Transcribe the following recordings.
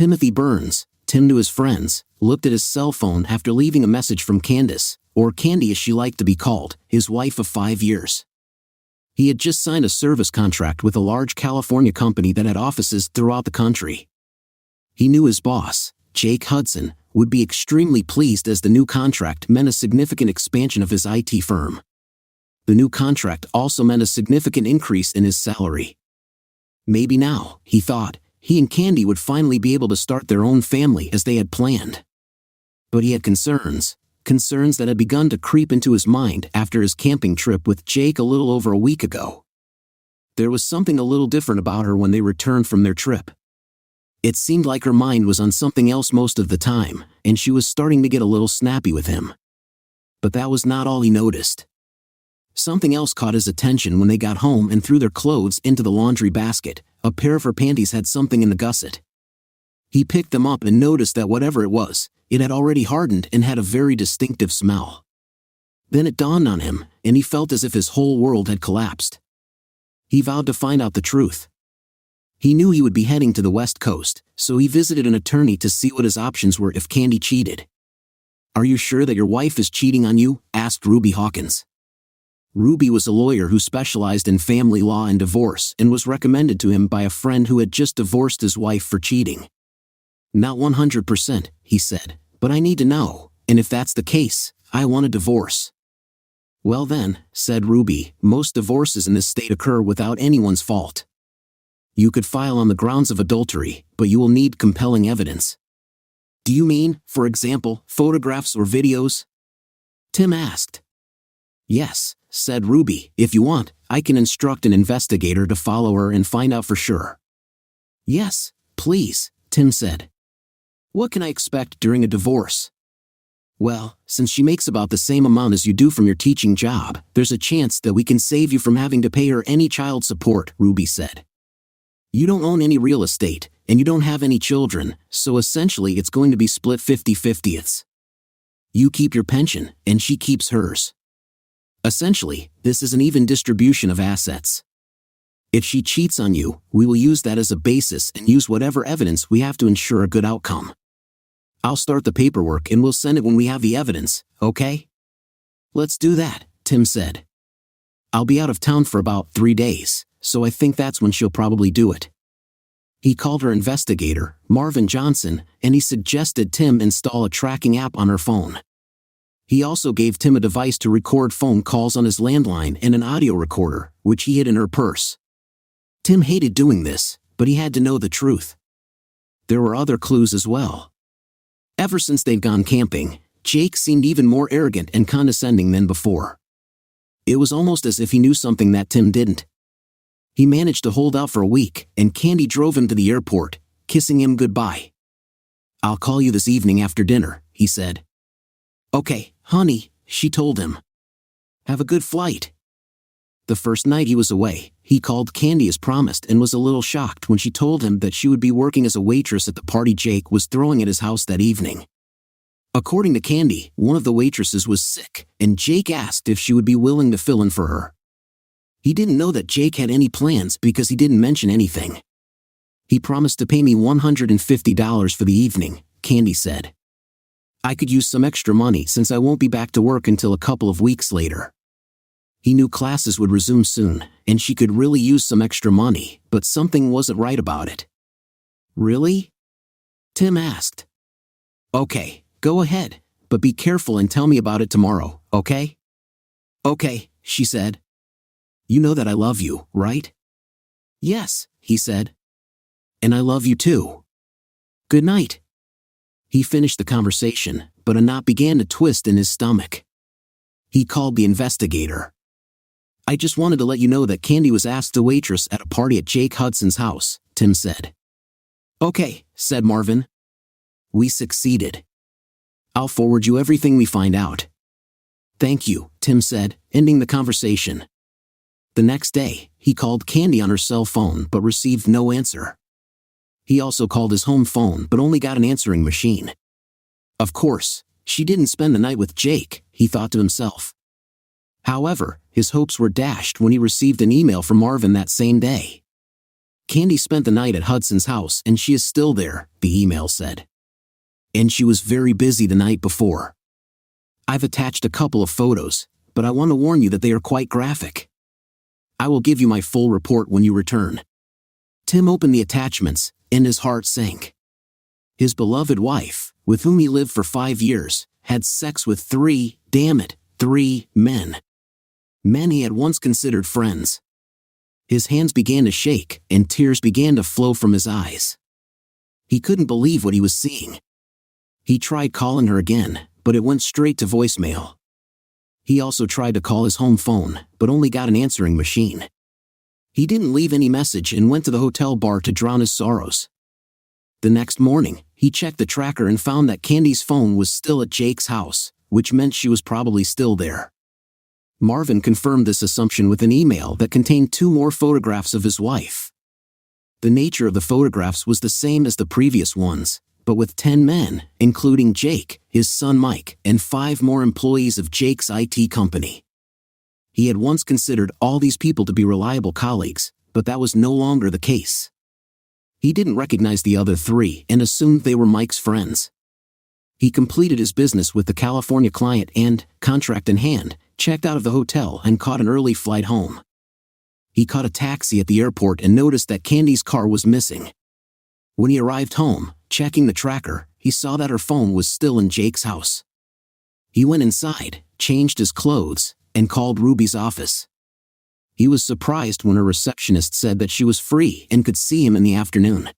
Timothy Burns, Tim knew his friends, looked at his cell phone after leaving a message from Candace, or Candy as she liked to be called, his wife of 5 years. He had just signed a service contract with a large California company that had offices throughout the country. He knew his boss, Jake Hudson, would be extremely pleased as the new contract meant a significant expansion of his IT firm. The new contract also meant a significant increase in his salary. Maybe now, he thought, he and Candy would finally be able to start their own family as they had planned. But he had concerns that had begun to creep into his mind after his camping trip with Jake a little over a week ago. There was something a little different about her when they returned from their trip. It seemed like her mind was on something else most of the time, and she was starting to get a little snappy with him. But that was not all he noticed. Something else caught his attention when they got home and threw their clothes into the laundry basket. A pair of her panties had something in the gusset. He picked them up and noticed that whatever it was, it had already hardened and had a very distinctive smell. Then it dawned on him, and he felt as if his whole world had collapsed. He vowed to find out the truth. He knew he would be heading to the West Coast, so he visited an attorney to see what his options were if Candy cheated. "Are you sure that your wife is cheating on you?" asked Ruby Hawkins. Ruby was a lawyer who specialized in family law and divorce and was recommended to him by a friend who had just divorced his wife for cheating. "Not 100%, he said, "but I need to know, and if that's the case, I want a divorce." "Well then," said Ruby, "most divorces in this state occur without anyone's fault. You could file on the grounds of adultery, but you will need compelling evidence." "Do you mean, for example, photographs or videos?" Tim asked. "Yes," said Ruby, "if you want, I can instruct an investigator to follow her and find out for sure." "Yes, please," Tim said. "What can I expect during a divorce?" "Well, since she makes about the same amount as you do from your teaching job, there's a chance that we can save you from having to pay her any child support," Ruby said. "You don't own any real estate, and you don't have any children, so essentially it's going to be split 50-50ths. You keep your pension, and she keeps hers. Essentially, this is an even distribution of assets. If she cheats on you, we will use that as a basis and use whatever evidence we have to ensure a good outcome. I'll start the paperwork and we'll send it when we have the evidence, okay?" "Let's do that," Tim said. "I'll be out of town for about 3 days, so I think that's when she'll probably do it." He called her investigator, Marvin Johnson, and he suggested Tim install a tracking app on her phone. He also gave Tim a device to record phone calls on his landline and an audio recorder, which he hid in her purse. Tim hated doing this, but he had to know the truth. There were other clues as well. Ever since they'd gone camping, Jake seemed even more arrogant and condescending than before. It was almost as if he knew something that Tim didn't. He managed to hold out for a week, and Candy drove him to the airport, kissing him goodbye. "I'll call you this evening after dinner," he said. "Okay, honey," she told him. "Have a good flight." The first night he was away, he called Candy as promised and was a little shocked when she told him that she would be working as a waitress at the party Jake was throwing at his house that evening. According to Candy, one of the waitresses was sick, and Jake asked if she would be willing to fill in for her. He didn't know that Jake had any plans because he didn't mention anything. "He promised to pay me $150 for the evening," Candy said. "I could use some extra money since I won't be back to work until a couple of weeks later." He knew classes would resume soon, and she could really use some extra money, but something wasn't right about it. "Really?" Tim asked. "Okay, go ahead, but be careful and tell me about it tomorrow, okay?" "Okay," she said. "You know that I love you, right?" "Yes," he said. "And I love you too. Good night." He finished the conversation, but a knot began to twist in his stomach. He called the investigator. "I just wanted to let you know that Candy was asked to waitress at a party at Jake Hudson's house," Tim said. "Okay," said Marvin. "We succeeded. I'll forward you everything we find out." "Thank you," Tim said, ending the conversation. The next day, he called Candy on her cell phone but received no answer. He also called his home phone but only got an answering machine. Of course, she didn't spend the night with Jake, he thought to himself. However, his hopes were dashed when he received an email from Marvin that same day. Candy spent the night at Hudson's house and she is still there, the email said. And she was very busy the night before. I've attached a couple of photos, but I want to warn you that they are quite graphic. I will give you my full report when you return. Tim opened the attachments, and his heart sank. His beloved wife, with whom he lived for 5 years, had sex with 3 men. Men he had once considered friends. His hands began to shake, and tears began to flow from his eyes. He couldn't believe what he was seeing. He tried calling her again, but it went straight to voicemail. He also tried to call his home phone, but only got an answering machine. He didn't leave any message and went to the hotel bar to drown his sorrows. The next morning, he checked the tracker and found that Candy's phone was still at Jake's house, which meant she was probably still there. Marvin confirmed this assumption with an email that contained 2 more photographs of his wife. The nature of the photographs was the same as the previous ones, but with 10 men, including Jake, his son Mike, and 5 more employees of Jake's IT company. He had once considered all these people to be reliable colleagues, but that was no longer the case. He didn't recognize the other 3 and assumed they were Mike's friends. He completed his business with the California client and, contract in hand, checked out of the hotel and caught an early flight home. He caught a taxi at the airport and noticed that Candy's car was missing. When he arrived home, checking the tracker, he saw that her phone was still in Jake's house. He went inside, changed his clothes, and called Ruby's office. He was surprised when her receptionist said that she was free and could see him in the afternoon.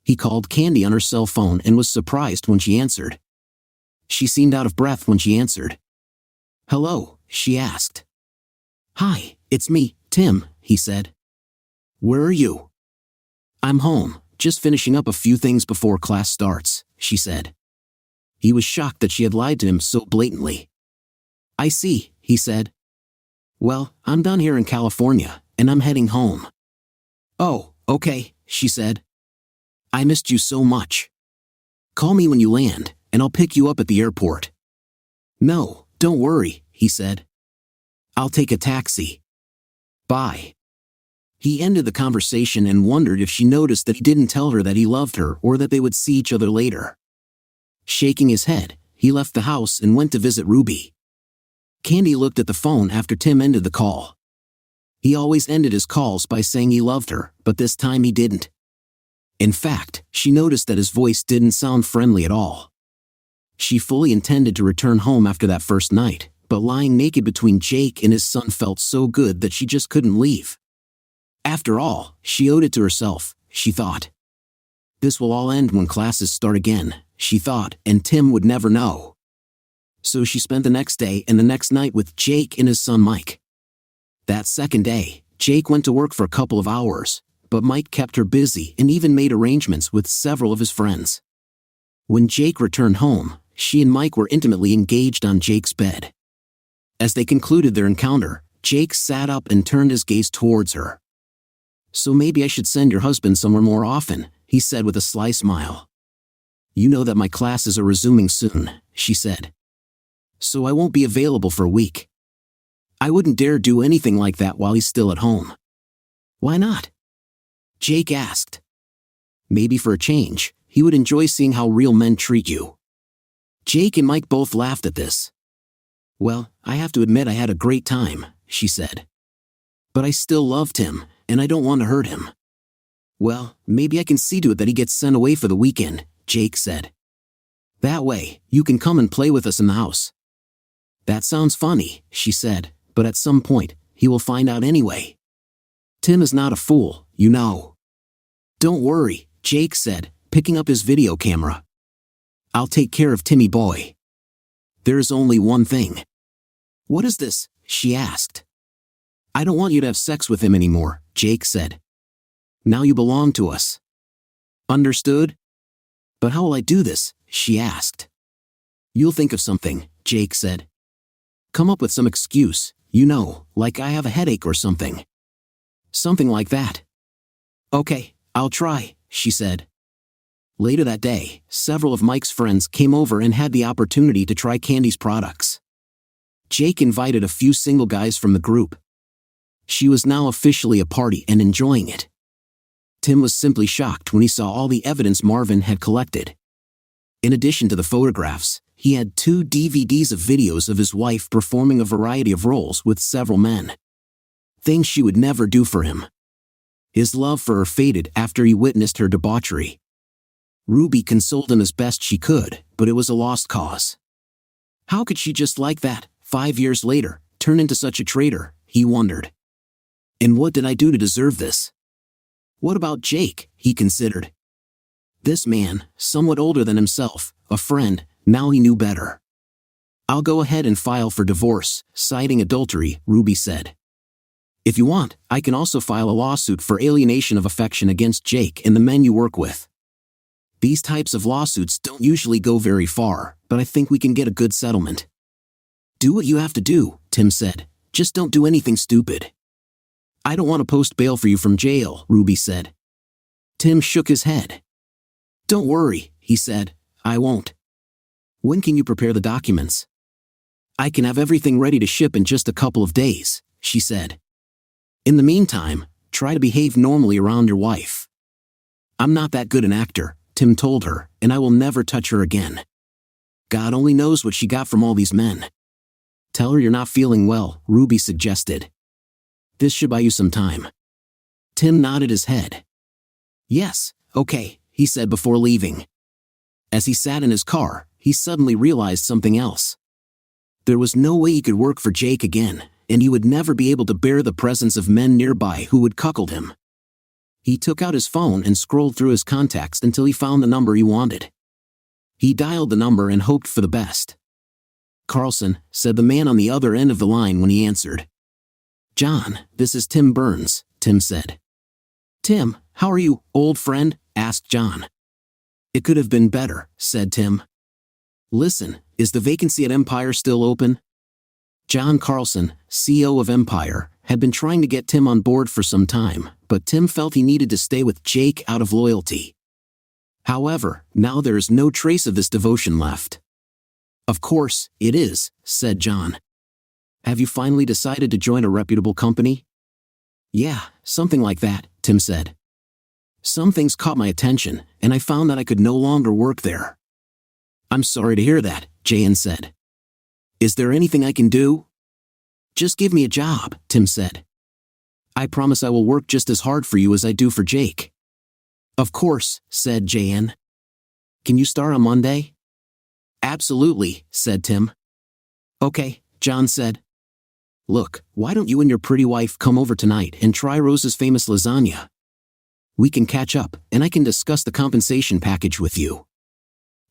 He called Candy on her cell phone and was surprised when she answered. She seemed out of breath when she answered. "Hello," she asked. "Hi, it's me, Tim," he said. "Where are you?" "I'm home, just finishing up a few things before class starts," she said. He was shocked that she had lied to him so blatantly. "I see," he said. "Well, I'm done here in California, and I'm heading home." "Oh, okay," she said. "I missed you so much. Call me when you land, and I'll pick you up at the airport." "No, don't worry," he said. "I'll take a taxi. Bye." He ended the conversation and wondered if she noticed that he didn't tell her that he loved her or that they would see each other later. Shaking his head, he left the house and went to visit Ruby. Candy looked at the phone after Tim ended the call. He always ended his calls by saying he loved her, but this time he didn't. In fact, she noticed that his voice didn't sound friendly at all. She fully intended to return home after that first night, but lying naked between Jake and his son felt so good that she just couldn't leave. After all, she owed it to herself, she thought. This will all end when classes start again, she thought, and Tim would never know. So she spent the next day and the next night with Jake and his son Mike. That second day, Jake went to work for a couple of hours, but Mike kept her busy and even made arrangements with several of his friends. When Jake returned home, she and Mike were intimately engaged on Jake's bed. As they concluded their encounter, Jake sat up and turned his gaze towards her. "So maybe I should send your husband somewhere more often," he said with a sly smile. "You know that my classes are resuming soon," she said. "So I won't be available for a week." "I wouldn't dare do anything like that while he's still at home." "Why not?" Jake asked. "Maybe for a change, he would enjoy seeing how real men treat you." Jake and Mike both laughed at this. "Well, I have to admit I had a great time," she said. "But I still loved him, and I don't want to hurt him." "Well, maybe I can see to it that he gets sent away for the weekend," Jake said. "That way, you can come and play with us in the house." "That sounds funny," she said, "but at some point, he will find out anyway. Tim is not a fool, you know." "Don't worry," Jake said, picking up his video camera. "I'll take care of Timmy boy. There's only one thing." "What is this?" she asked. "I don't want you to have sex with him anymore," Jake said. "Now you belong to us. Understood?" "But how will I do this?" she asked. "You'll think of something," Jake said. "Come up with some excuse, you know, like I have a headache or something. Something like that." "Okay, I'll try," she said. Later that day, several of Mike's friends came over and had the opportunity to try Candy's products. Jake invited a few single guys from the group. She was now officially a party and enjoying it. Tim was simply shocked when he saw all the evidence Marvin had collected. In addition to the photographs, he had 2 DVDs of videos of his wife performing a variety of roles with several men. Things she would never do for him. His love for her faded after he witnessed her debauchery. Ruby consoled him as best she could, but it was a lost cause. How could she just like that, 5 years later, turn into such a traitor, he wondered. And what did I do to deserve this? What about Jake, he considered. This man, somewhat older than himself, a friend, now he knew better. I'll go ahead and file for divorce, citing adultery, Ruby said. If you want, I can also file a lawsuit for alienation of affection against Jake and the men you work with. These types of lawsuits don't usually go very far, but I think we can get a good settlement. Do what you have to do, Tim said. Just don't do anything stupid. I don't want to post bail for you from jail, Ruby said. Tim shook his head. Don't worry, he said. I won't. When can you prepare the documents? I can have everything ready to ship in just a couple of days, she said. In the meantime, try to behave normally around your wife. I'm not that good an actor, Tim told her, and I will never touch her again. God only knows what she got from all these men. Tell her you're not feeling well, Ruby suggested. This should buy you some time. Tim nodded his head. Yes, okay, he said before leaving. As he sat in his car, he suddenly realized something else. There was no way he could work for Jake again, and he would never be able to bear the presence of men nearby who would cuckold him. He took out his phone and scrolled through his contacts until he found the number he wanted. He dialed the number and hoped for the best. Carlson, said the man on the other end of the line when he answered. John, this is Tim Burns, Tim said. Tim, how are you, old friend? Asked John. It could have been better, said Tim. Listen, is the vacancy at Empire still open? John Carlson, CEO of Empire, had been trying to get Tim on board for some time, but Tim felt he needed to stay with Jake out of loyalty. However, now there is no trace of this devotion left. Of course, it is, said John. Have you finally decided to join a reputable company? Yeah, something like that, Tim said. Some things caught my attention, and I found that I could no longer work there. I'm sorry to hear that, Jan said. Is there anything I can do? Just give me a job, Tim said. I promise I will work just as hard for you as I do for Jake. Of course, said Jan. Can you start on Monday? Absolutely, said Tim. Okay, John said. Look, why don't you and your pretty wife come over tonight and try Rose's famous lasagna? We can catch up, and I can discuss the compensation package with you.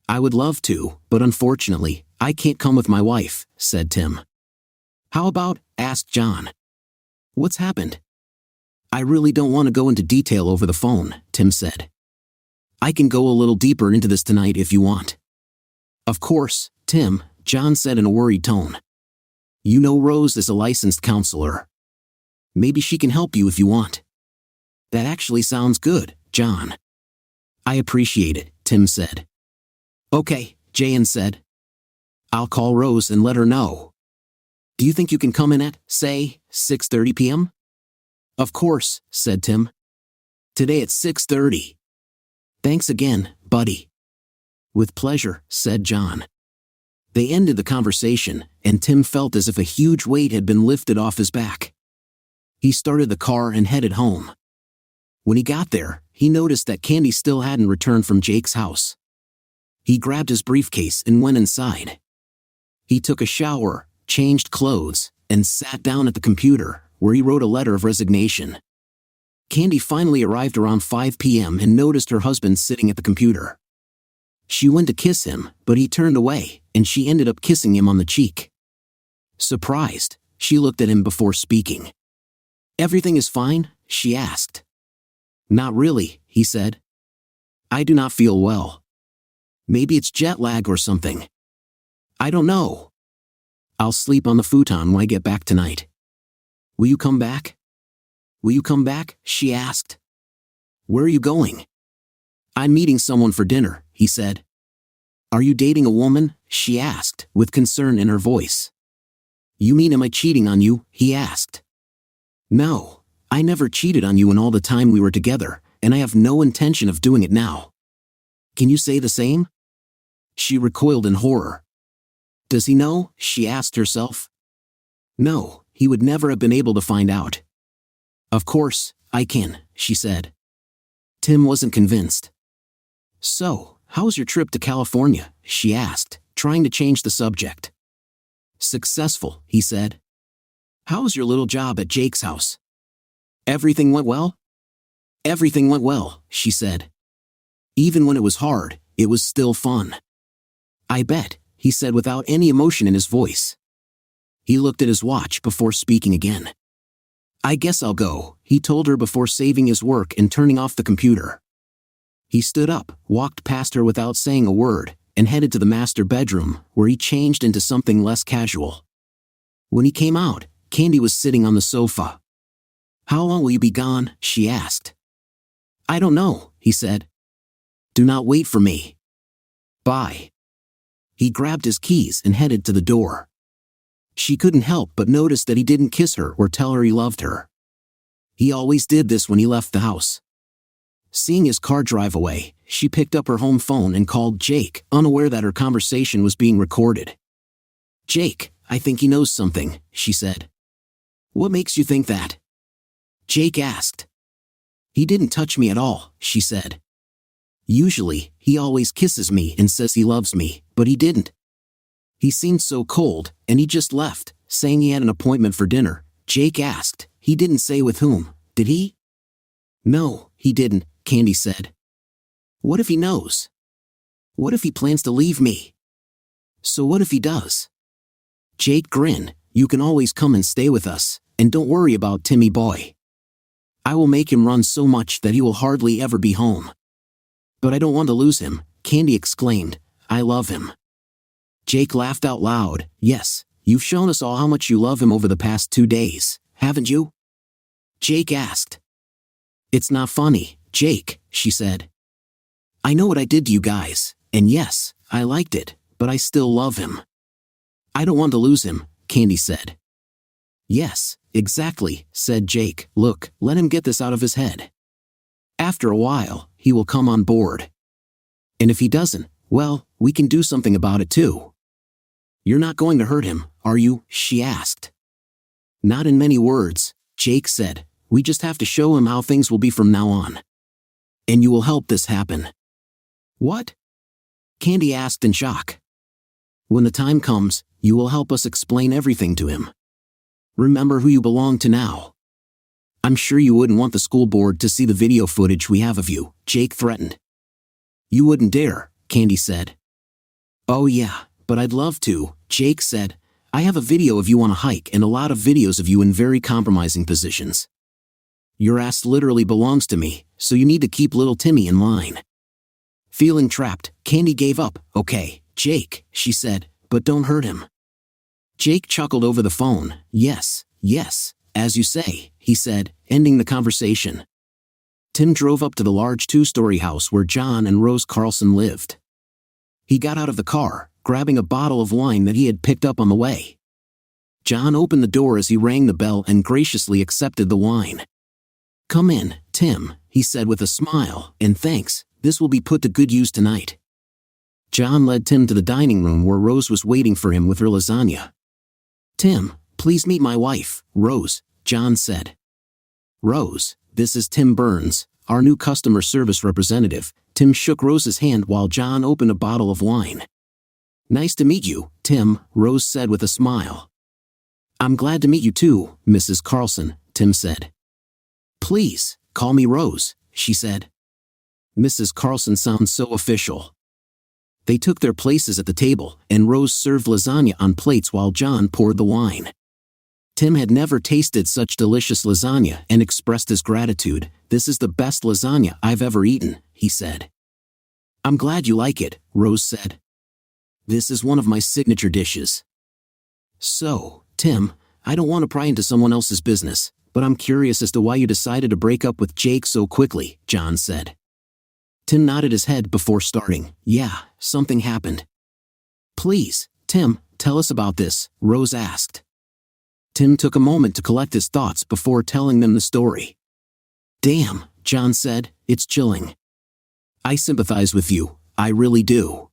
I would love to, but unfortunately, I can't come with my wife, said Tim. How about, asked John. What's happened? I really don't want to go into detail over the phone, Tim said. I can go a little deeper into this tonight if you want. Of course, Tim, John said in a worried tone. You know Rose is a licensed counselor. Maybe she can help you if you want. That actually sounds good, John. I appreciate it, Tim said. Okay, Jan said. I'll call Rose and let her know. Do you think you can come in at, say, 6:30 p.m.? Of course, said Tim. Today at 6:30. Thanks again, buddy. With pleasure, said John. They ended the conversation, and Tim felt as if a huge weight had been lifted off his back. He started the car and headed home. When he got there, he noticed that Candy still hadn't returned from Jake's house. He grabbed his briefcase and went inside. He took a shower, changed clothes, and sat down at the computer, where he wrote a letter of resignation. Candy finally arrived around 5 p.m. and noticed her husband sitting at the computer. She went to kiss him, but he turned away, and she ended up kissing him on the cheek. Surprised, she looked at him before speaking. Everything is fine? She asked. Not really, he said. I do not feel well. Maybe it's jet lag or something. I don't know. I'll sleep on the futon when I get back tonight. Will you come back? Will you come back? She asked. Where are you going? I'm meeting someone for dinner, he said. Are you dating a woman? She asked, with concern in her voice. You mean am I cheating on you? He asked. No, I never cheated on you in all the time we were together, and I have no intention of doing it now. Can you say the same? She recoiled in horror. Does he know? She asked herself. No, he would never have been able to find out. Of course, I can, she said. Tim wasn't convinced. So, how's your trip to California? She asked, trying to change the subject. Successful, he said. How's your little job at Jake's house? Everything went well? Everything went well, she said. Even when it was hard, it was still fun. I bet, he said without any emotion in his voice. He looked at his watch before speaking again. I guess I'll go, he told her before saving his work and turning off the computer. He stood up, walked past her without saying a word, and headed to the master bedroom, where he changed into something less casual. When he came out, Candy was sitting on the sofa. How long will you be gone? She asked. I don't know, he said. Do not wait for me. Bye. He grabbed his keys and headed to the door. She couldn't help but notice that he didn't kiss her or tell her he loved her. He always did this when he left the house. Seeing his car drive away, she picked up her home phone and called Jake, unaware that her conversation was being recorded. Jake, I think he knows something, she said. What makes you think that? Jake asked. He didn't touch me at all, she said. Usually, he always kisses me and says he loves me, but he didn't. He seemed so cold, and he just left, saying he had an appointment for dinner. Jake asked. He didn't say with whom, did he? No, he didn't, Candy said. What if he knows? What if he plans to leave me? So what if he does? Jake grinned. You can always come and stay with us, and don't worry about Timmy boy. I will make him run so much that he will hardly ever be home. But I don't want to lose him, Candy exclaimed. I love him. Jake laughed out loud. Yes, you've shown us all how much you love him over the past 2 days, haven't you? Jake asked. It's not funny, Jake, she said. I know what I did to you guys, and yes, I liked it, but I still love him. I don't want to lose him, Candy said. Yes, exactly, said Jake. Look, let him get this out of his head. After a while, he will come on board. And if he doesn't, well, we can do something about it too. You're not going to hurt him, are you? She asked. Not in many words, Jake said. We just have to show him how things will be from now on. And you will help this happen. What? Candy asked in shock. When the time comes, you will help us explain everything to him. Remember who you belong to now. I'm sure you wouldn't want the school board to see the video footage we have of you, Jake threatened. You wouldn't dare, Candy said. Oh yeah, but I'd love to, Jake said. I have a video of you on a hike and a lot of videos of you in very compromising positions. Your ass literally belongs to me, so you need to keep little Timmy in line. Feeling trapped, Candy gave up. Okay, Jake, she said, but don't hurt him. Jake chuckled over the phone. Yes, as you say, he said, ending the conversation. Tim drove up to the large 2-story house where John and Rose Carlson lived. He got out of the car, grabbing a bottle of wine that he had picked up on the way. John opened the door as he rang the bell and graciously accepted the wine. Come in, Tim, he said with a smile, and thanks, this will be put to good use tonight. John led Tim to the dining room where Rose was waiting for him with her lasagna. Tim, please meet my wife, Rose, John said. Rose, this is Tim Burns, our new customer service representative. Tim shook Rose's hand while John opened a bottle of wine. Nice to meet you, Tim, Rose said with a smile. I'm glad to meet you too, Mrs. Carlson, Tim said. Please, call me Rose, she said. Mrs. Carlson sounds so official. They took their places at the table, and Rose served lasagna on plates while John poured the wine. Tim had never tasted such delicious lasagna and expressed his gratitude. This is the best lasagna I've ever eaten, he said. I'm glad you like it, Rose said. This is one of my signature dishes. So, Tim, I don't want to pry into someone else's business, but I'm curious as to why you decided to break up with Jake so quickly, John said. Tim nodded his head before starting. Yeah, something happened. Please, Tim, tell us about this, Rose asked. Tim took a moment to collect his thoughts before telling them the story. Damn, John said, It's chilling. I sympathize with you, I really do.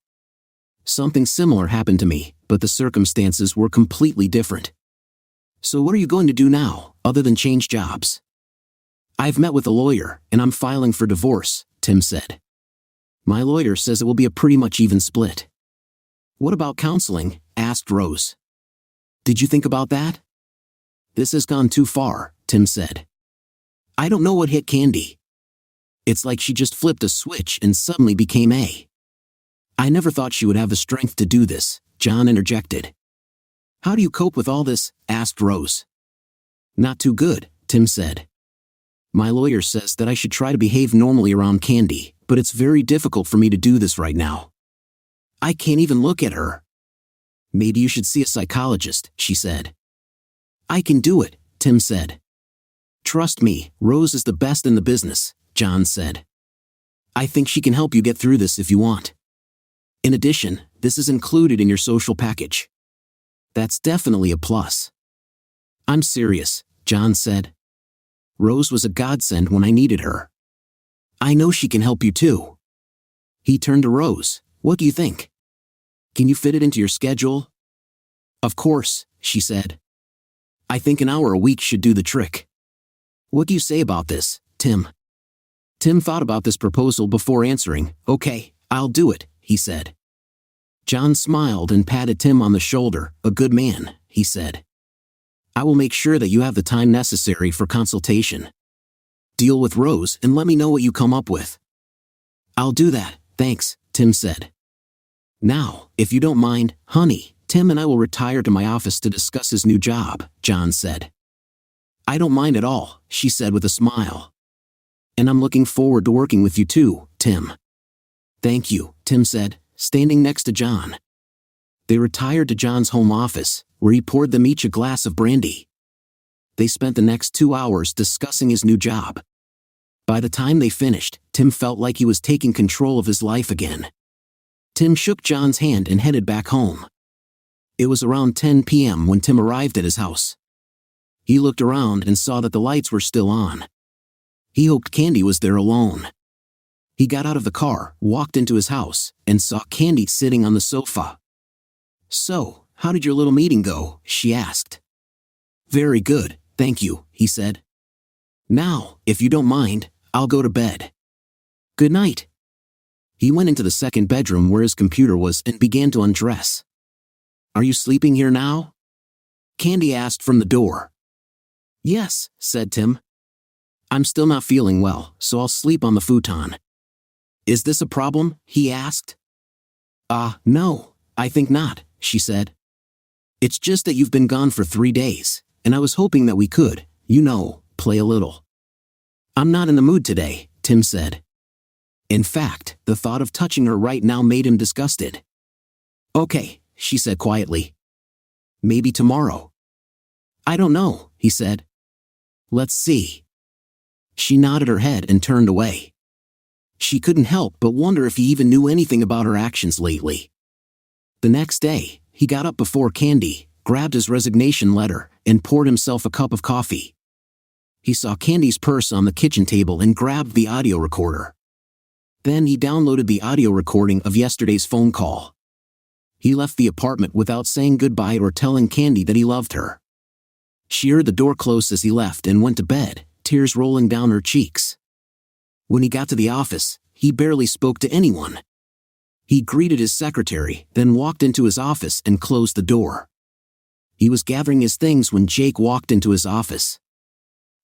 Something similar happened to me, but the circumstances were completely different. So what are you going to do now, other than change jobs? I've met with a lawyer, and I'm filing for divorce, Tim said. My lawyer says it will be a pretty much even split. What about counseling? Asked Rose. Did you think about that? This has gone too far, Tim said. I don't know what hit Candy. It's like she just flipped a switch and suddenly became A. I never thought she would have the strength to do this, John interjected. How do you cope with all this? Asked Rose. Not too good, Tim said. My lawyer says that I should try to behave normally around Candy, but it's very difficult for me to do this right now. I can't even look at her. Maybe you should see a psychologist, she said. I can do it, Tim said. Trust me, Rose is the best in the business, John said. I think she can help you get through this if you want. In addition, this is included in your social package. That's definitely a plus. I'm serious, John said. Rose was a godsend when I needed her. I know she can help you too. He turned to Rose. What do you think? Can you fit it into your schedule? Of course, she said. I think an hour a week should do the trick. What do you say about this, Tim? Tim thought about this proposal before answering. Okay, I'll do it, he said. John smiled and patted Tim on the shoulder. A good man, he said. I will make sure that you have the time necessary for consultation. Deal with Rose and let me know what you come up with. I'll do that, thanks, Tim said. Now, if you don't mind, honey, Tim and I will retire to my office to discuss his new job, John said. I don't mind at all, she said with a smile. And I'm looking forward to working with you too, Tim. Thank you, Tim said, standing next to John. They retired to John's home office, where he poured them each a glass of brandy. They spent the next 2 hours discussing his new job. By the time they finished, Tim felt like he was taking control of his life again. Tim shook John's hand and headed back home. It was around 10 p.m. when Tim arrived at his house. He looked around and saw that the lights were still on. He hoped Candy was there alone. He got out of the car, walked into his house, and saw Candy sitting on the sofa. So, how did your little meeting go? She asked. Very good, thank you, he said. Now, if you don't mind, I'll go to bed. Good night. He went into the second bedroom where his computer was and began to undress. Are you sleeping here now? Candy asked from the door. Yes, said Tim. I'm still not feeling well, so I'll sleep on the futon. Is this a problem? He asked. No, I think not, she said. It's just that you've been gone for 3 days, and I was hoping that we could, play a little. I'm not in the mood today, Tim said. In fact, the thought of touching her right now made him disgusted. Okay, she said quietly. Maybe tomorrow. I don't know, he said. Let's see. She nodded her head and turned away. She couldn't help but wonder if he even knew anything about her actions lately. The next day, he got up before Candy, grabbed his resignation letter, and poured himself a cup of coffee. He saw Candy's purse on the kitchen table and grabbed the audio recorder. Then he downloaded the audio recording of yesterday's phone call. He left the apartment without saying goodbye or telling Candy that he loved her. She heard the door close as he left and went to bed, tears rolling down her cheeks. When he got to the office, he barely spoke to anyone. He greeted his secretary, then walked into his office and closed the door. He was gathering his things when Jake walked into his office.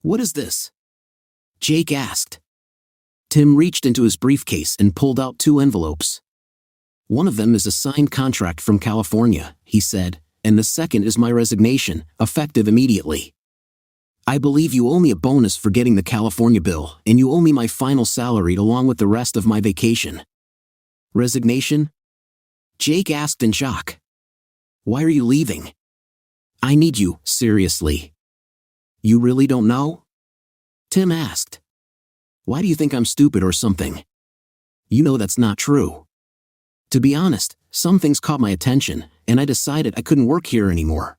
What is this? Jake asked. Tim reached into his briefcase and pulled out 2 envelopes. One of them is a signed contract from California, he said, and the second is my resignation, effective immediately. I believe you owe me a bonus for getting the California bill, and you owe me my final salary along with the rest of my vacation. Resignation? Jake asked in shock. Why are you leaving? I need you, seriously. You really don't know? Tim asked. Why do you think I'm stupid or something? You know that's not true. To be honest, some things caught my attention, and I decided I couldn't work here anymore.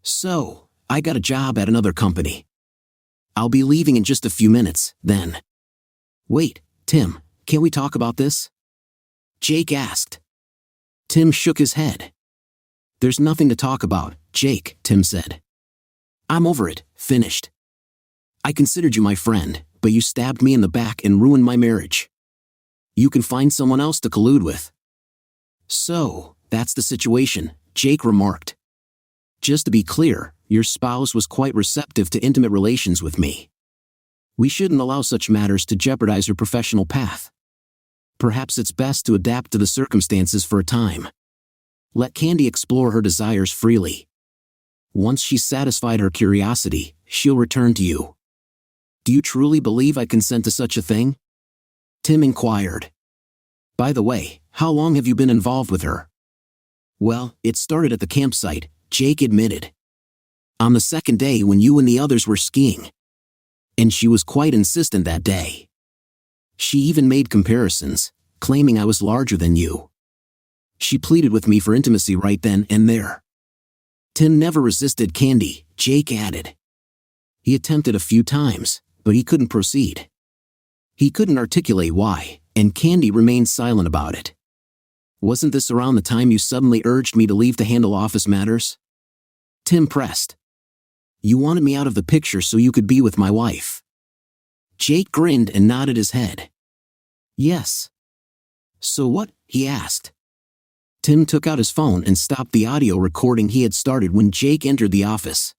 So, I got a job at another company. I'll be leaving in just a few minutes, then. Wait, Tim, can't we talk about this? Jake asked. Tim shook his head. There's nothing to talk about, Jake, Tim said. I'm over it, finished. I considered you my friend, but you stabbed me in the back and ruined my marriage. You can find someone else to collude with. So, that's the situation, Jake remarked. Just to be clear, your spouse was quite receptive to intimate relations with me. We shouldn't allow such matters to jeopardize your professional path. Perhaps it's best to adapt to the circumstances for a time. Let Candy explore her desires freely. Once she's satisfied her curiosity, she'll return to you. Do you truly believe I consent to such a thing? Tim inquired. By the way, how long have you been involved with her? Well, it started at the campsite, Jake admitted. On the second day when you and the others were skiing. And she was quite insistent that day. She even made comparisons, claiming I was larger than you. She pleaded with me for intimacy right then and there. Tim never resisted Candy, Jake added. He attempted a few times, but he couldn't proceed. He couldn't articulate why, and Candy remained silent about it. Wasn't this around the time you suddenly urged me to leave to handle office matters? Tim pressed. You wanted me out of the picture so you could be with my wife. Jake grinned and nodded his head. Yes. So what? He asked. Tim took out his phone and stopped the audio recording he had started when Jake entered the office.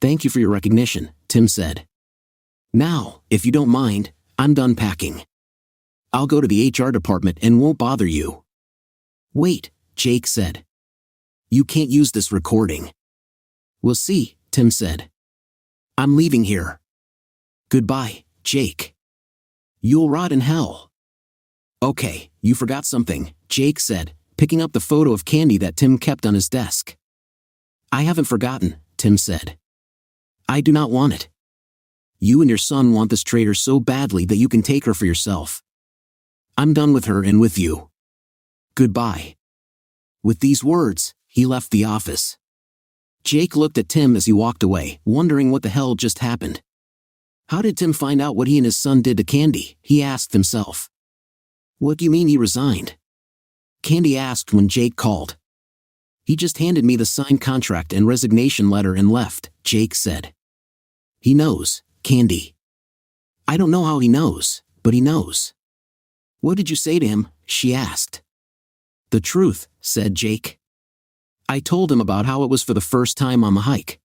Thank you for your recognition, Tim said. Now, if you don't mind, I'm done packing. I'll go to the HR department and won't bother you. Wait, Jake said. You can't use this recording. We'll see, Tim said. I'm leaving here. Goodbye, Jake. You'll rot in hell. Okay, you forgot something, Jake said, picking up the photo of Candy that Tim kept on his desk. I haven't forgotten, Tim said. I do not want it. You and your son want this traitor so badly that you can take her for yourself. I'm done with her and with you. Goodbye. With these words, he left the office. Jake looked at Tim as he walked away, wondering what the hell just happened. How did Tim find out what he and his son did to Candy? He asked himself. What do you mean he resigned? Candy asked when Jake called. He just handed me the signed contract and resignation letter and left, Jake said. He knows, Candy. I don't know how he knows, but he knows. What did you say to him? She asked. The truth, said Jake. I told him about how it was for the first time on the hike.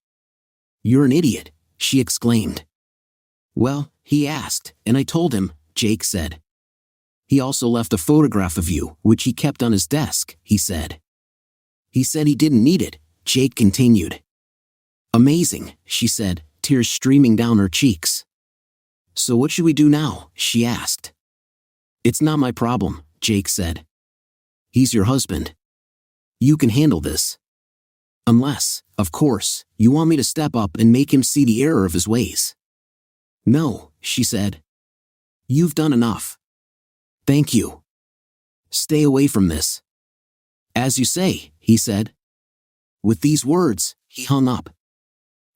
You're an idiot, she exclaimed. Well, he asked, and I told him, Jake said. He also left a photograph of you, which he kept on his desk, he said. He said he didn't need it, Jake continued. Amazing, she said, tears streaming down her cheeks. So what should we do now? She asked. It's not my problem, Jake said. He's your husband. You can handle this. Unless, of course, you want me to step up and make him see the error of his ways. No, she said. You've done enough. Thank you. Stay away from this. As you say, he said. With these words, he hung up.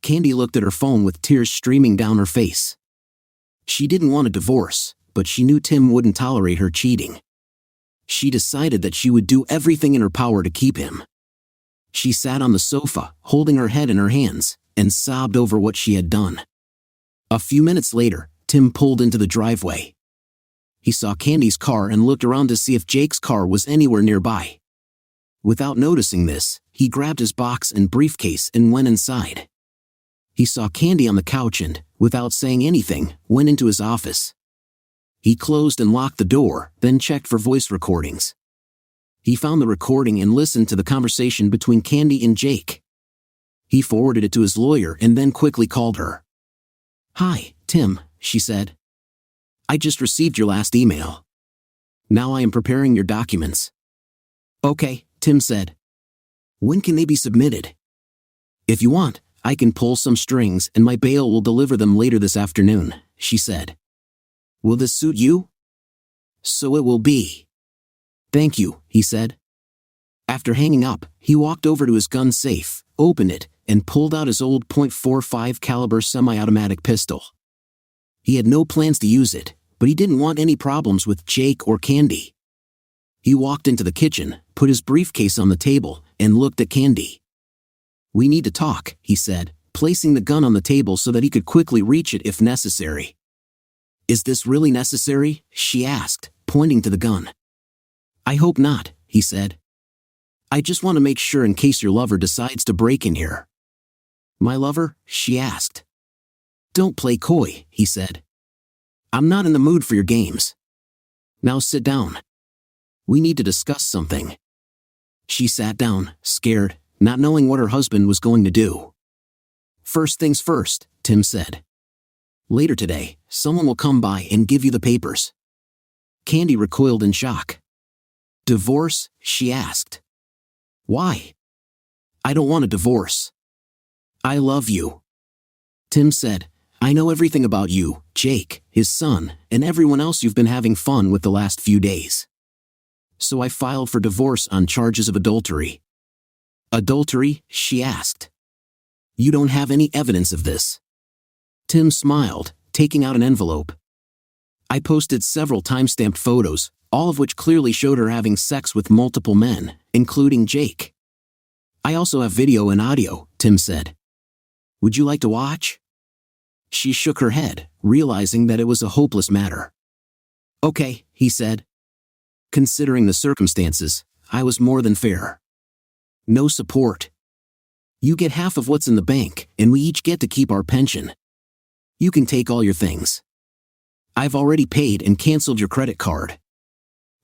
Candy looked at her phone with tears streaming down her face. She didn't want a divorce, but she knew Tim wouldn't tolerate her cheating. She decided that she would do everything in her power to keep him. She sat on the sofa, holding her head in her hands, and sobbed over what she had done. A few minutes later, Tim pulled into the driveway. He saw Candy's car and looked around to see if Jake's car was anywhere nearby. Without noticing this, he grabbed his box and briefcase and went inside. He saw Candy on the couch and, without saying anything, went into his office. He closed and locked the door, then checked for voice recordings. He found the recording and listened to the conversation between Candy and Jake. He forwarded it to his lawyer and then quickly called her. Hi, Tim, she said. I just received your last email. Now I am preparing your documents. Okay, Tim said. When can they be submitted? If you want, I can pull some strings and my bail will deliver them later this afternoon, she said. Will this suit you? So it will be. Thank you, he said. After hanging up, he walked over to his gun safe, opened it, and pulled out his old .45 caliber semi-automatic pistol. He had no plans to use it, But he didn't want any problems with Jake or Candy. He walked into the kitchen, put his briefcase on the table, and looked at Candy. "We need to talk," he said, placing the gun on the table so that he could quickly reach it if necessary. "Is this really necessary?" she asked, pointing to the gun. "I hope not," he said. "I just want to make sure in case your lover decides to break in here." "My lover?" she asked. "Don't play coy," he said. "I'm not in the mood for your games. Now sit down. We need to discuss something." She sat down, scared, not knowing what her husband was going to do. "First things first," Tim said. "Later today, someone will come by and give you the papers." Candy recoiled in shock. "Divorce?" she asked. "Why?" "I don't want a divorce. I love you." Tim said, "I know everything about you, Jake, his son, and everyone else you've been having fun with the last few days. So I filed for divorce on charges of adultery." "Adultery?" she asked. "You don't have any evidence of this." Tim smiled, taking out an envelope. "I posted several time-stamped photos, all of which clearly showed her having sex with multiple men, including Jake. I also have video and audio," Tim said. "Would you like to watch?" She shook her head, realizing that it was a hopeless matter. "Okay," he said. "Considering the circumstances, I was more than fair. No support. You get half of what's in the bank, and we each get to keep our pension. You can take all your things. I've already paid and canceled your credit card.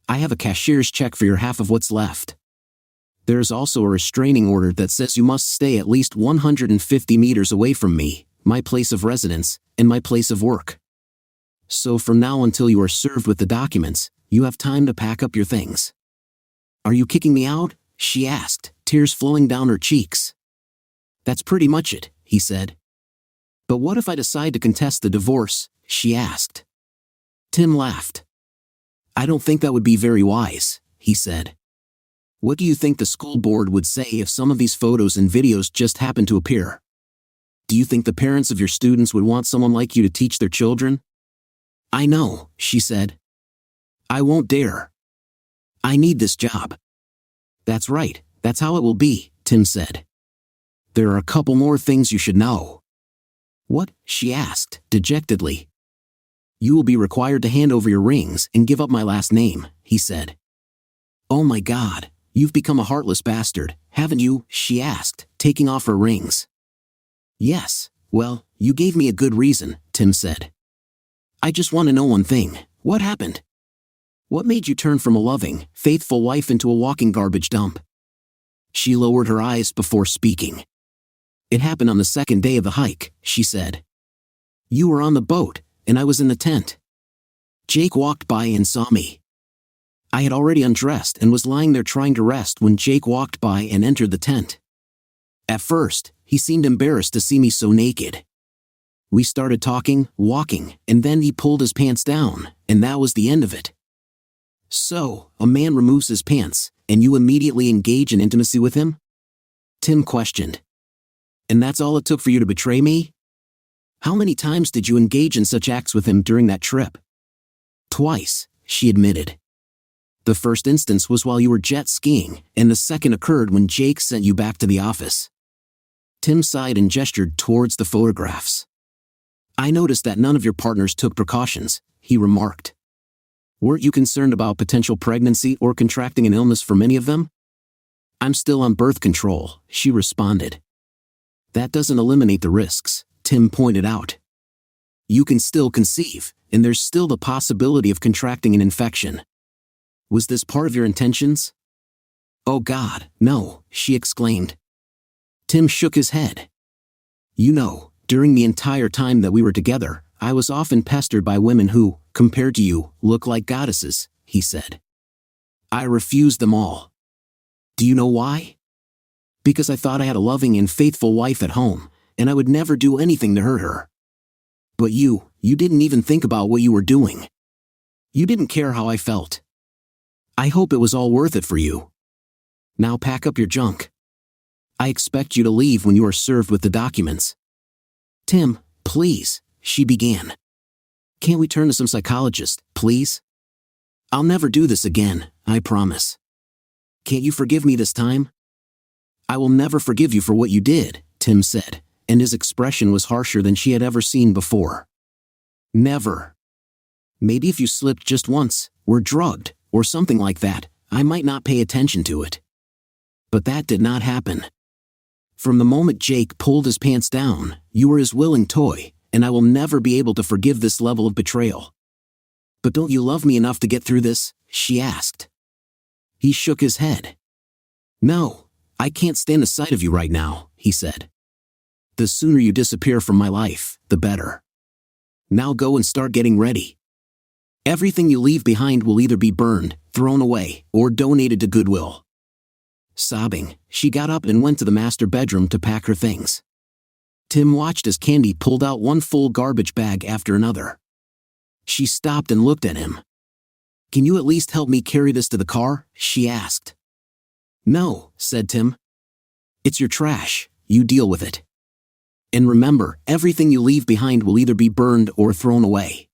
I have a cashier's check for your half of what's left. There's also a restraining order that says you must stay at least 150 meters away from me, my place of residence, and my place of work. So from now until you are served with the documents, you have time to pack up your things." "Are you kicking me out?" she asked, tears flowing down her cheeks. "That's pretty much it," he said. "But what if I decide to contest the divorce?" she asked. Tim laughed. "I don't think that would be very wise," he said. "What do you think the school board would say if some of these photos and videos just happened to appear? Do you think the parents of your students would want someone like you to teach their children?" "I know," she said. "I won't dare. I need this job." "That's right, that's how it will be," Tim said. "There are a couple more things you should know." "What?" she asked, dejectedly. "You will be required to hand over your rings and give up my last name," he said. "Oh my God, you've become a heartless bastard, haven't you?" she asked, taking off her rings. "Yes, well, you gave me a good reason," Tim said. "I just want to know one thing. What happened? What made you turn from a loving, faithful wife into a walking garbage dump?" She lowered her eyes before speaking. "It happened on the second day of the hike," she said. "You were on the boat, and I was in the tent. Jake walked by and saw me. I had already undressed and was lying there trying to rest when Jake walked by and entered the tent. At first, he seemed embarrassed to see me so naked. We started talking, walking, and then he pulled his pants down, and that was the end of it." "So, a man removes his pants, and you immediately engage in intimacy with him?" Tim questioned. "And that's all it took for you to betray me? How many times did you engage in such acts with him during that trip?" "Twice," she admitted. "The first instance was while you were jet skiing, and the second occurred when Jake sent you back to the office." Tim sighed and gestured towards the photographs. "I noticed that none of your partners took precautions," he remarked. "Weren't you concerned about potential pregnancy or contracting an illness for many of them?" "I'm still on birth control," she responded. "That doesn't eliminate the risks," Tim pointed out. "You can still conceive, and there's still the possibility of contracting an infection. Was this part of your intentions?" "Oh God, no," she exclaimed. Tim shook his head. "You know, during the entire time that we were together, I was often pestered by women who, compared to you, look like goddesses," he said. "I refused them all. Do you know why? Because I thought I had a loving and faithful wife at home, and I would never do anything to hurt her. But you didn't even think about what you were doing. You didn't care how I felt. I hope it was all worth it for you. Now pack up your junk. I expect you to leave when you are served with the documents." "Tim, please," she began. Can't we turn to some psychologist, please? I'll never do this again, I promise. Can't you forgive me this time? I will never forgive you for what you did, Tim said, and his expression was harsher than she had ever seen before. Never. Maybe if you slipped just once, were drugged, or something like that, I might not pay attention to it. But that did not happen. From the moment Jake pulled his pants down, you were his willing toy, and I will never be able to forgive this level of betrayal. But don't you love me enough to get through this? She asked. He shook his head. No, I can't stand the sight of you right now, he said. The sooner you disappear from my life, the better. Now go and start getting ready. Everything you leave behind will either be burned, thrown away, or donated to Goodwill. Sobbing, she got up and went to the master bedroom to pack her things. Tim watched as Candy pulled out one full garbage bag after another. She stopped and looked at him. Can you at least help me carry this to the car? She asked. No, said Tim. It's your trash, you deal with it. And remember, everything you leave behind will either be burned or thrown away.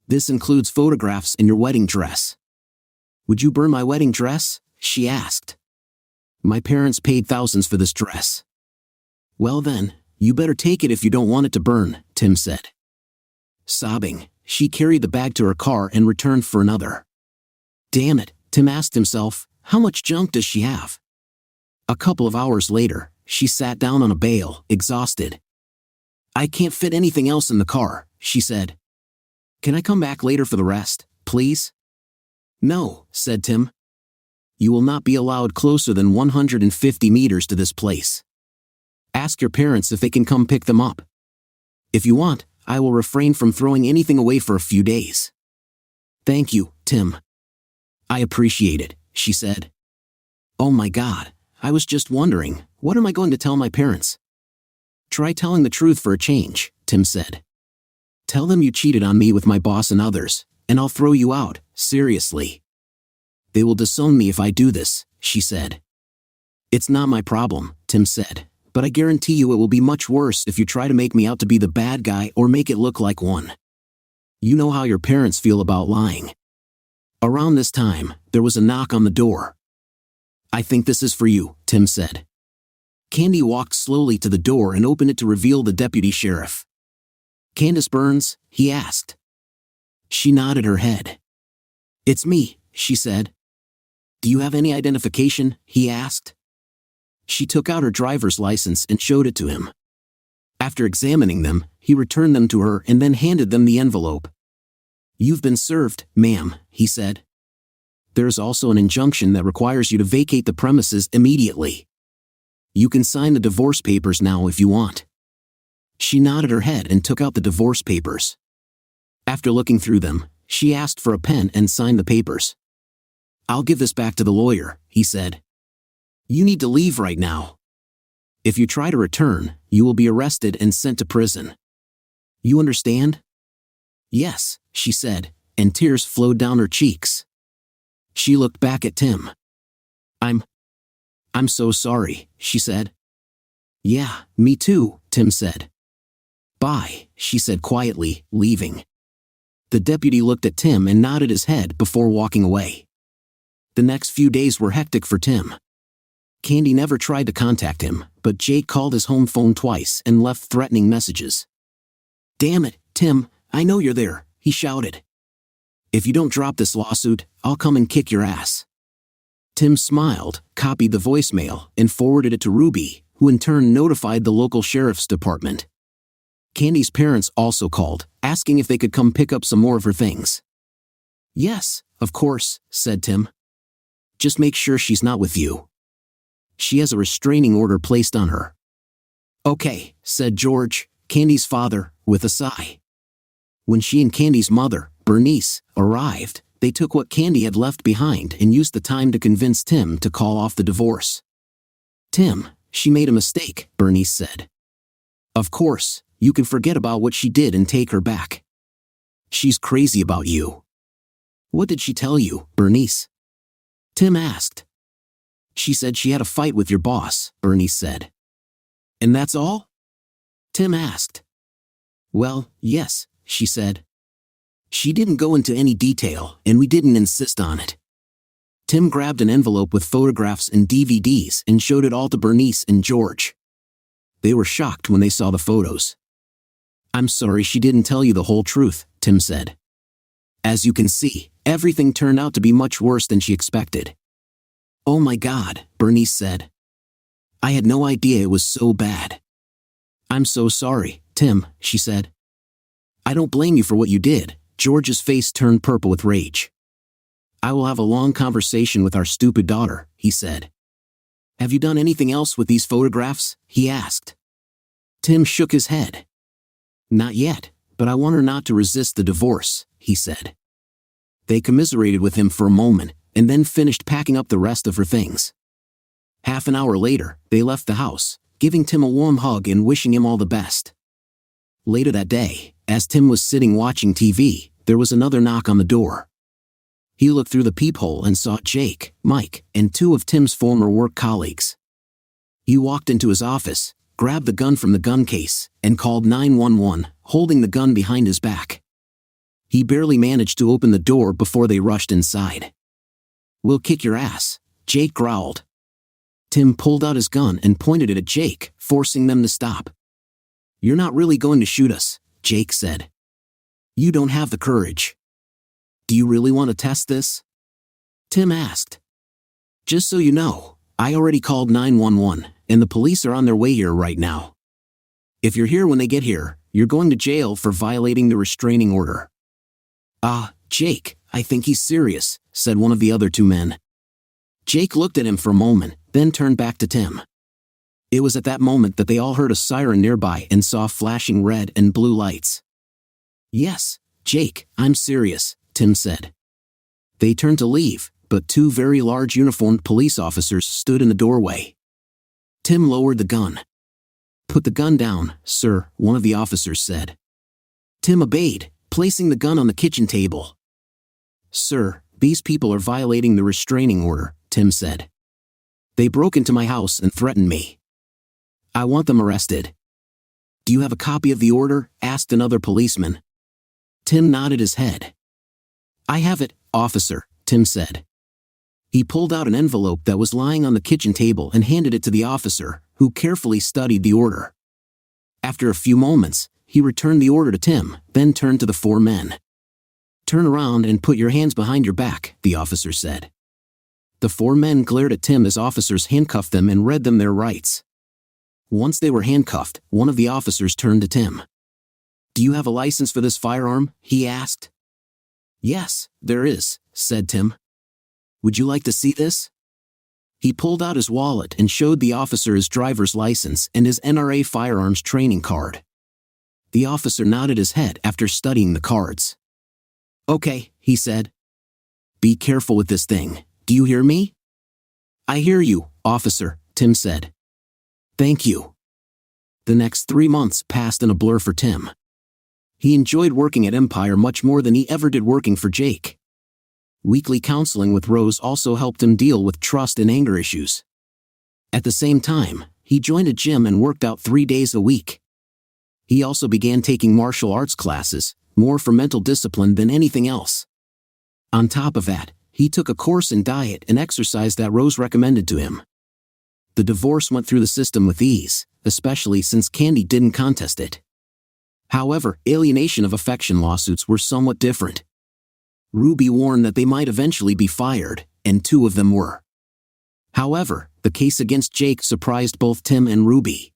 This includes photographs and your wedding dress. Would you burn my wedding dress? She asked. My parents paid thousands for this dress. Well then, you better take it if you don't want it to burn, Tim said. Sobbing, she carried the bag to her car and returned for another. Damn it, Tim asked himself, how much junk does she have? A couple of hours later, she sat down on a bale, exhausted. I can't fit anything else in the car, she said. Can I come back later for the rest, please? No, said Tim. You will not be allowed closer than 150 meters to this place. Ask your parents if they can come pick them up. If you want, I will refrain from throwing anything away for a few days. Thank you, Tim. I appreciate it, she said. Oh my God, I was just wondering, what am I going to tell my parents? Try telling the truth for a change, Tim said. Tell them you cheated on me with my boss and others, and I'll throw you out, seriously. They will disown me if I do this, she said. It's not my problem, Tim said, but I guarantee you it will be much worse if you try to make me out to be the bad guy or make it look like one. You know how your parents feel about lying. Around this time, there was a knock on the door. I think this is for you, Tim said. Candy walked slowly to the door and opened it to reveal the deputy sheriff. Candace Burns? He asked. She nodded her head. It's me, she said. Do you have any identification? He asked. She took out her driver's license and showed it to him. After examining them, he returned them to her and then handed them the envelope. You've been served, ma'am, he said. There is also an injunction that requires you to vacate the premises immediately. You can sign the divorce papers now if you want. She nodded her head and took out the divorce papers. After looking through them, she asked for a pen and signed the papers. I'll give this back to the lawyer, he said. You need to leave right now. If you try to return, you will be arrested and sent to prison. You understand? Yes, she said, and tears flowed down her cheeks. She looked back at Tim. I'm so sorry, she said. Yeah, me too, Tim said. Bye, she said quietly, leaving. The deputy looked at Tim and nodded his head before walking away. The next few days were hectic for Tim. Candy never tried to contact him, but Jake called his home phone twice and left threatening messages. Damn it, Tim, I know you're there, he shouted. If you don't drop this lawsuit, I'll come and kick your ass. Tim smiled, copied the voicemail, and forwarded it to Ruby, who in turn notified the local sheriff's department. Candy's parents also called, asking if they could come pick up some more of her things. Yes, of course, said Tim. Just make sure she's not with you. She has a restraining order placed on her. Okay, said George, Candy's father, with a sigh. When she and Candy's mother, Bernice, arrived, they took what Candy had left behind and used the time to convince Tim to call off the divorce. Tim, she made a mistake, Bernice said. Of course, you can forget about what she did and take her back. She's crazy about you. What did she tell you, Bernice? Tim asked. She said she had a fight with your boss, Bernice said. And that's all? Tim asked. Well, yes, she said. She didn't go into any detail, and we didn't insist on it. Tim grabbed an envelope with photographs and DVDs and showed it all to Bernice and George. They were shocked when they saw the photos. "I'm sorry she didn't tell you the whole truth," Tim said. "As you can see, everything turned out to be much worse than she expected." "Oh my God," Bernice said. "I had no idea it was so bad." "I'm so sorry, Tim," she said. "I don't blame you for what you did." George's face turned purple with rage. "I will have a long conversation with our stupid daughter," he said. "Have you done anything else with these photographs?" he asked. Tim shook his head. "Not yet, but I want her not to resist the divorce," he said. They commiserated with him for a moment, and then finished packing up the rest of her things. Half an hour later, they left the house, giving Tim a warm hug and wishing him all the best. Later that day, as Tim was sitting watching TV, there was another knock on the door. He looked through the peephole and saw Jake, Mike, and two of Tim's former work colleagues. He walked into his office, grabbed the gun from the gun case, and called 911, holding the gun behind his back. He barely managed to open the door before they rushed inside. "We'll kick your ass," Jake growled. Tim pulled out his gun and pointed it at Jake, forcing them to stop. "You're not really going to shoot us," Jake said. "You don't have the courage." "Do you really want to test this?" Tim asked. "Just so you know, I already called 911, and the police are on their way here right now. If you're here when they get here, you're going to jail for violating the restraining order." Jake, I think he's serious," said one of the other two men. Jake looked at him for a moment, then turned back to Tim. It was at that moment that they all heard a siren nearby and saw flashing red and blue lights. "Yes, Jake, I'm serious," Tim said. They turned to leave, but two very large uniformed police officers stood in the doorway. Tim lowered the gun. "Put the gun down, sir," one of the officers said. Tim obeyed, placing the gun on the kitchen table. "Sir, these people are violating the restraining order," Tim said. "They broke into my house and threatened me. I want them arrested." "Do you have a copy of the order?" asked another policeman. Tim nodded his head. "I have it, officer," Tim said. He pulled out an envelope that was lying on the kitchen table and handed it to the officer, who carefully studied the order. After a few moments, he returned the order to Tim, then turned to the four men. "Turn around and put your hands behind your back," the officer said. The four men glared at Tim as officers handcuffed them and read them their rights. Once they were handcuffed, one of the officers turned to Tim. "Do you have a license for this firearm?" he asked. "Yes, there is," said Tim. "Would you like to see this?" He pulled out his wallet and showed the officer his driver's license and his NRA firearms training card. The officer nodded his head after studying the cards. "Okay," he said. "Be careful with this thing. Do you hear me?" "I hear you, officer," Tim said. "Thank you." The next 3 months passed in a blur for Tim. He enjoyed working at Empire much more than he ever did working for Jake. Weekly counseling with Rose also helped him deal with trust and anger issues. At the same time, he joined a gym and worked out 3 days a week. He also began taking martial arts classes, more for mental discipline than anything else. On top of that, he took a course in diet and exercise that Rose recommended to him. The divorce went through the system with ease, especially since Candy didn't contest it. However, alienation of affection lawsuits were somewhat different. Ruby warned that they might eventually be fired, and 2 of them were. However, the case against Jake surprised both Tim and Ruby.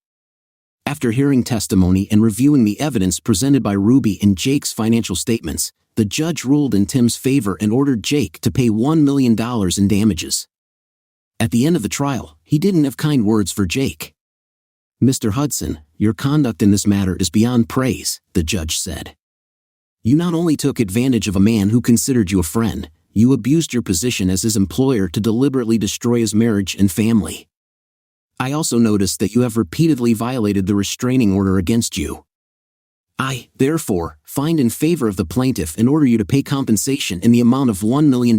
After hearing testimony and reviewing the evidence presented by Ruby and Jake's financial statements, the judge ruled in Tim's favor and ordered Jake to pay $1 million in damages. At the end of the trial, he didn't have kind words for Jake. "Mr. Hudson, your conduct in this matter is beyond praise," the judge said. "You not only took advantage of a man who considered you a friend, you abused your position as his employer to deliberately destroy his marriage and family. I also noticed that you have repeatedly violated the restraining order against you. I, therefore, find in favor of the plaintiff and order you to pay compensation in the amount of $1 million.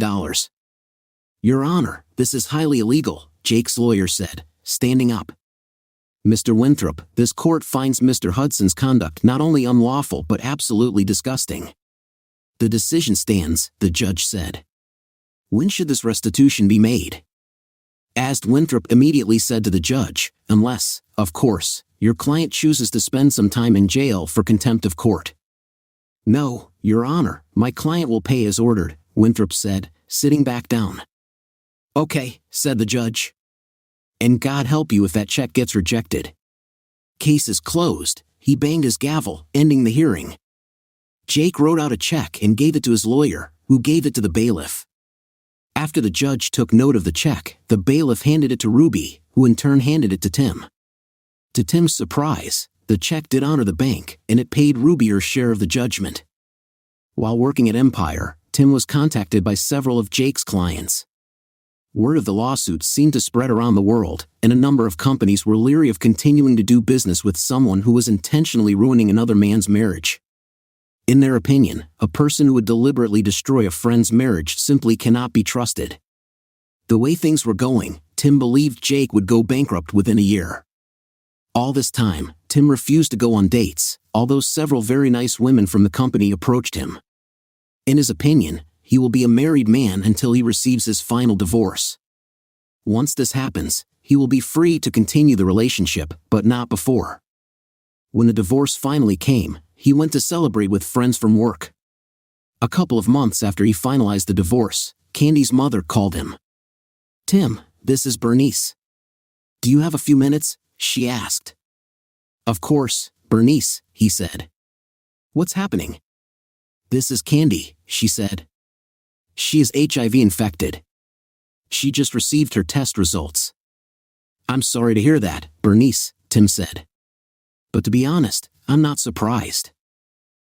"Your Honor, this is highly illegal," Jake's lawyer said, standing up. "Mr. Winthrop, this court finds Mr. Hudson's conduct not only unlawful but absolutely disgusting. The decision stands, the judge said. When should this restitution be made? Asked Winthrop immediately said to the judge, unless, of course, your client chooses to spend some time in jail for contempt of court. No, Your Honor, my client will pay as ordered, Winthrop said, sitting back down. Okay, said the judge. And God help you if that check gets rejected. Case is closed, he banged his gavel, ending the hearing. Jake wrote out a check and gave it to his lawyer, who gave it to the bailiff. After the judge took note of the check, the bailiff handed it to Ruby, who in turn handed it to Tim. To Tim's surprise, the check did honor the bank, and it paid Ruby her share of the judgment. While working at Empire, Tim was contacted by several of Jake's clients. Word of the lawsuit seemed to spread around the world, and a number of companies were leery of continuing to do business with someone who was intentionally ruining another man's marriage. In their opinion, a person who would deliberately destroy a friend's marriage simply cannot be trusted. The way things were going, Tim believed Jake would go bankrupt within a year. All this time, Tim refused to go on dates, although several very nice women from the company approached him. In his opinion, he will be a married man until he receives his final divorce. Once this happens, he will be free to continue the relationship, but not before. When the divorce finally came, he went to celebrate with friends from work. A couple of months after he finalized the divorce, Candy's mother called him. Tim, this is Bernice. Do you have a few minutes? She asked. Of course, Bernice, he said. What's happening? This is Candy, she said. She is HIV infected. She just received her test results. I'm sorry to hear that, Bernice, Tim said. But to be honest, I'm not surprised.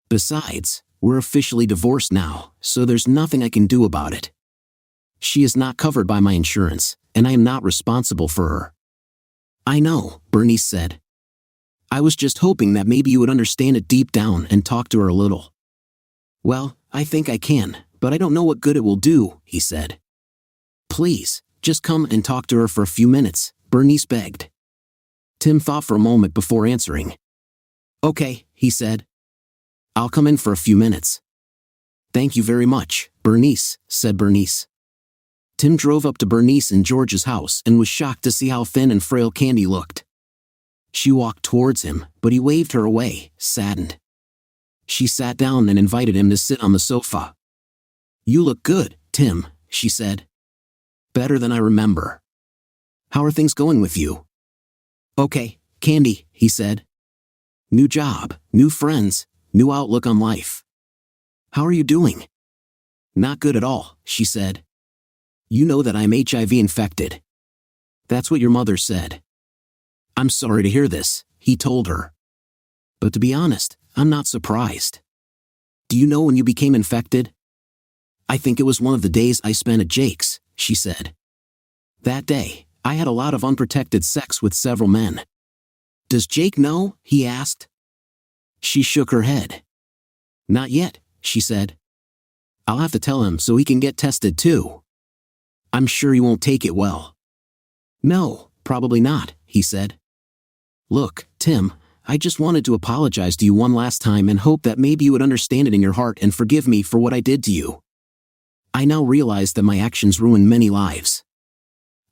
Besides, we're officially divorced now, so there's nothing I can do about it. She is not covered by my insurance, and I am not responsible for her. I know, Bernice said. I was just hoping that maybe you would understand it deep down and talk to her a little. Well, I think I can, but I don't know what good it will do, he said. Please, just come and talk to her for a few minutes, Bernice begged. Tim thought for a moment before answering. Okay, he said. I'll come in for a few minutes. Thank you very much, Bernice, said Bernice. Tim drove up to Bernice and George's house and was shocked to see how thin and frail Candy looked. She walked towards him, but he waved her away, saddened. She sat down and invited him to sit on the sofa. You look good, Tim, she said. Better than I remember. How are things going with you? Okay, Candy, he said. New job, new friends, new outlook on life. How are you doing? Not good at all, she said. You know that I'm HIV infected. That's what your mother said. I'm sorry to hear this, he told her. But to be honest, I'm not surprised. Do you know when you became infected? I think it was one of the days I spent at Jake's, she said. That day, I had a lot of unprotected sex with several men. Does Jake know? He asked. She shook her head. Not yet, she said. I'll have to tell him so he can get tested too. I'm sure he won't take it well. No, probably not, he said. Look, Tim, I just wanted to apologize to you one last time and hope that maybe you would understand it in your heart and forgive me for what I did to you. I now realize that my actions ruined many lives.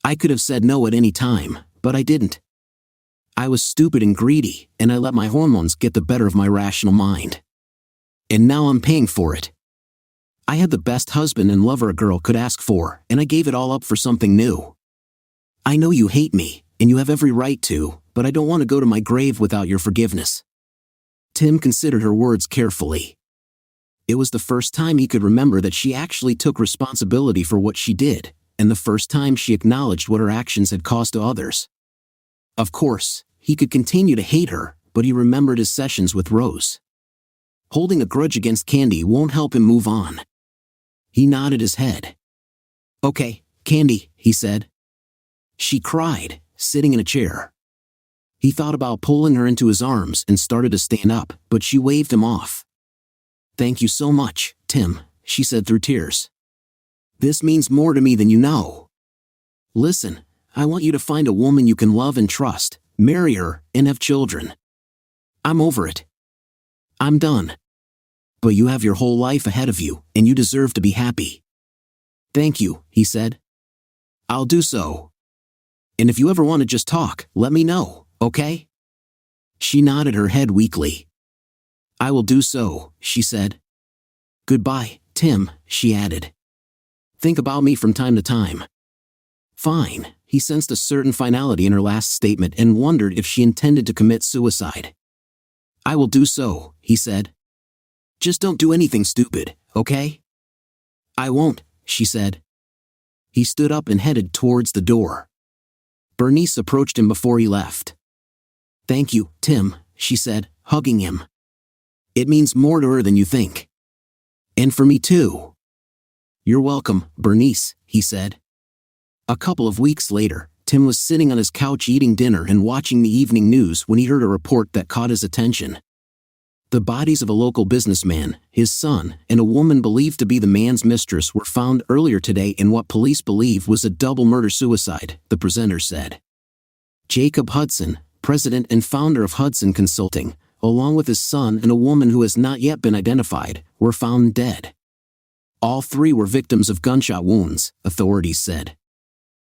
I could have said no at any time, but I didn't. I was stupid and greedy, and I let my hormones get the better of my rational mind. And now I'm paying for it. I had the best husband and lover a girl could ask for, and I gave it all up for something new. I know you hate me, and you have every right to, but I don't want to go to my grave without your forgiveness. Tim considered her words carefully. It was the first time he could remember that she actually took responsibility for what she did, and the first time she acknowledged what her actions had caused to others. Of course, he could continue to hate her, but he remembered his sessions with Rose. Holding a grudge against Candy won't help him move on. He nodded his head. Okay, Candy, he said. She cried, sitting in a chair. He thought about pulling her into his arms and started to stand up, but she waved him off. Thank you so much, Tim, she said through tears. This means more to me than you know. Listen, I want you to find a woman you can love and trust, marry her, and have children. I'm over it. I'm done. but you have your whole life ahead of you, and you deserve to be happy." "Thank you," he said. "I'll do so. And if you ever want to just talk, let me know, okay?" She nodded her head weakly. "I will do so," she said. "Goodbye, Tim," she added. "Think about me from time to time." "Fine." He sensed a certain finality in her last statement and wondered if she intended to commit suicide. "I will do so," he said. "Just don't do anything stupid, okay?" "I won't," she said. He stood up and headed towards the door. Bernice approached him before he left. "Thank you, Tim," she said, hugging him. "It means more to her than you think. And for me too." "You're welcome, Bernice," he said. A couple of weeks later, Tim was sitting on his couch eating dinner and watching the evening news when he heard a report that caught his attention. The bodies of a local businessman, his son, and a woman believed to be the man's mistress were found earlier today in what police believe was a double murder-suicide, the presenter said. Jacob Hudson, president and founder of Hudson Consulting, along with his son and a woman who has not yet been identified, were found dead. All three were victims of gunshot wounds, authorities said.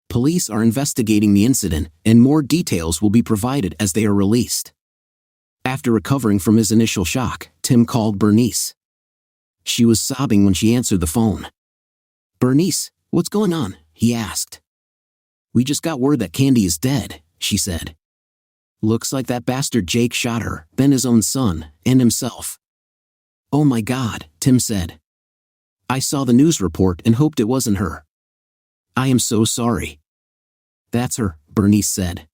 Police are investigating the incident, and more details will be provided as they are released. After recovering from his initial shock, Tim called Bernice. She was sobbing when she answered the phone. "Bernice, what's going on?" he asked. "We just got word that Candy is dead," she said. "Looks like that bastard Jake shot her, then his own son, and himself." "Oh my God," Tim said. "I saw the news report and hoped it wasn't her. I am so sorry." "That's her," Bernice said.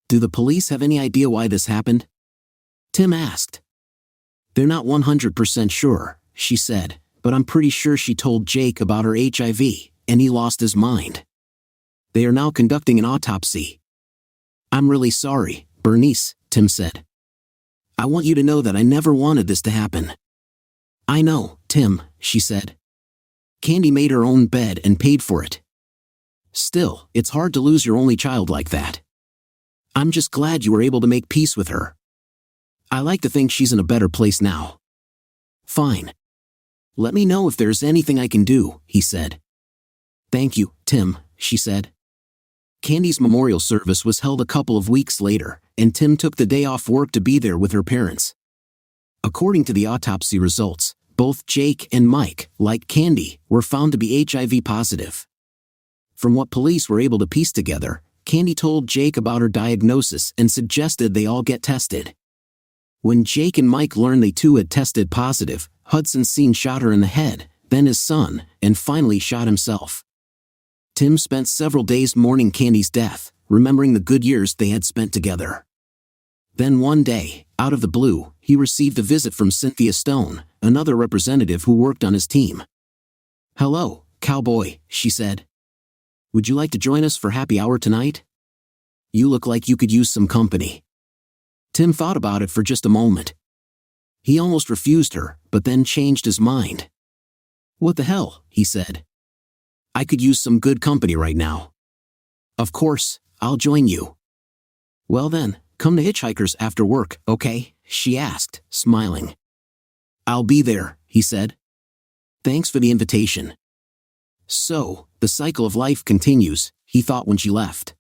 "Do the police have any idea why this happened?" Tim asked. "They're not 100% sure," she said, "but I'm pretty sure she told Jake about her HIV, and he lost his mind. They are now conducting an autopsy." "I'm really sorry, Bernice," Tim said. "I want you to know that I never wanted this to happen." "I know, Tim," she said. "Candy made her own bed and paid for it. Still, it's hard to lose your only child like that. I'm just glad you were able to make peace with her. I like to think she's in a better place now." "Fine. Let me know if there's anything I can do," he said. "Thank you, Tim," she said. Candy's memorial service was held a couple of weeks later, and Tim took the day off work to be there with her parents. According to the autopsy results, both Jake and Mike, like Candy, were found to be HIV positive. From what police were able to piece together, Candy told Jake about her diagnosis and suggested they all get tested. When Jake and Mike learned they too had tested positive, Hudson Sr. shot her in the head, then his son, and finally shot himself. Tim spent several days mourning Candy's death, remembering the good years they had spent together. Then one day, out of the blue, he received a visit from Cynthia Stone, another representative who worked on his team. "Hello, cowboy," she said. "Would you like to join us for happy hour tonight? You look like you could use some company." Tim thought about it for just a moment. He almost refused her, but then changed his mind. "What the hell," he said. "I could use some good company right now." "Of course, I'll join you." "Well then, come to Hitchhikers after work, okay?" she asked, smiling. "I'll be there," he said. "Thanks for the invitation." So, the cycle of life continues, he thought when she left.